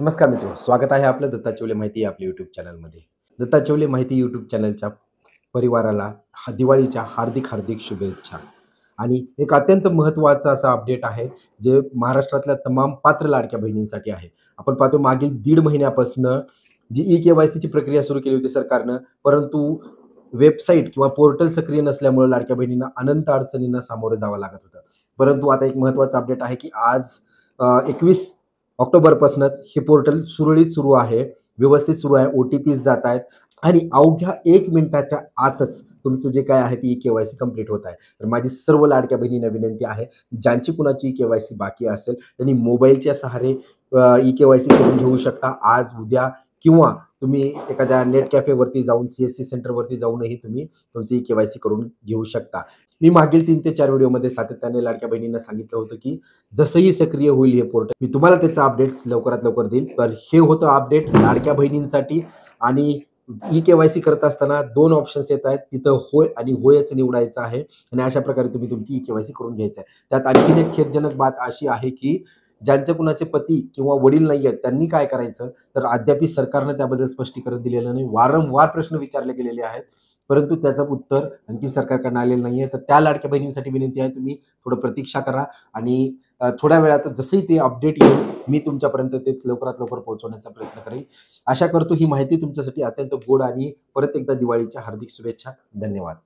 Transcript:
नमस्कार मित्रो, स्वागत आहे आपलं दत्ता चौले माहिती या आपल्या यूट्यूब चॅनलमध्ये. दत्ता चौले माहिती यूट्यूब चॅनलच्या परिवाराला दिवाळीच्या हार्दिक हार्दिक शुभेच्छा. आणि एक अत्यंत महत्त्वाचा असा अपडेट आहे, जे महाराष्ट्रातल्या तमाम पात्र लाडक्या बहिणींसाठी आहे. आपण पाहतो मागील दीड महिन्यापासनं जी ई-के-वाय-सीची प्रक्रिया सुरू केली होती सरकारनं, परंतु वेबसाईट किंवा पोर्टल सक्रिय नसल्यामुळे लाडक्या बहिणींना अनंत अडचणींना सामोरं जावं लागत होतं. परंतु आता एक महत्त्वाचा अपडेट आहे, की आज 21 ऑक्टोबरपासूनच हे पोर्टल सुरळीत सुरू आहे, व्यवस्थित सुरू आहे. ओ-टी-पीज जात आहेत आणि अवघ्या 1 मिनिटाच्या आतच तुमचं जे काय आहे ते ई-के-वाय-सी कंप्लीट होत आहे. तर माझी सर्व लाडक्या बहिणींना विनंती आहे, ज्यांची कुणाची ई-के-वाय-सी बाकी असेल, त्यांनी मोबाईलच्या सहारे ई-के-वाय-सी करून घेऊ शकता. आज, उद्या किंवा तुम्ही एखाद्या नेट कॅफेवरती जाऊन, सी-एस-सी सेंटरवरती जाऊनही तुम्ही तुमची ई-के-वाय-सी करून घेऊ शकता. मी मागील 3 ते 4 व्हिडिओमध्ये सातत्याने लाडक्या बहिणींना सांगितलं होतं, की जसंही सक्रिय होईल हे पोर्टल, मी तुम्हाला त्याचं अपडेट्स लवकरात लवकर देईल. तर हे होतं अपडेट लाडक्या बहिणींसाठी. आणि ई-के-वाय-सी करत असताना 2 ऑप्शन्स येत आहेत. तिथं होय आणि होयच निवडायचं आहे आणि अशा प्रकारे तुम्ही तुमची ई-के-वाय-सी करून घ्यायचं आहे. त्यात आणखीन एक खेदजनक बात अशी आहे, की ज्यांचे कुणाचे पती किंवा वडील नाही आहेत, त्यांनी काय करायचं? तर अद्याप सरकारनं त्याबद्दल स्पष्टीकरण दिलेलं नाही. वारंवार प्रश्न विचारले गेलेले आहेत, परंतु त्याचं उत्तर आणखी सरकारकडून आलेलं नाहीये. तर त्या लाडक्या बहिणींसाठी विनंती आहे, तुम्ही थोडं प्रतीक्षा करा आणि थोड्या वेळात जसंही ते अपडेट येईल, मी तुमच्यापर्यंत ते लवकरात लवकर पोहोचवण्याचा प्रयत्न करेल. आशा करतो ही माहिती तुमच्यासाठी अत्यंत गोड आणि परत एकदा दिवाळीच्या हार्दिक शुभेच्छा. धन्यवाद.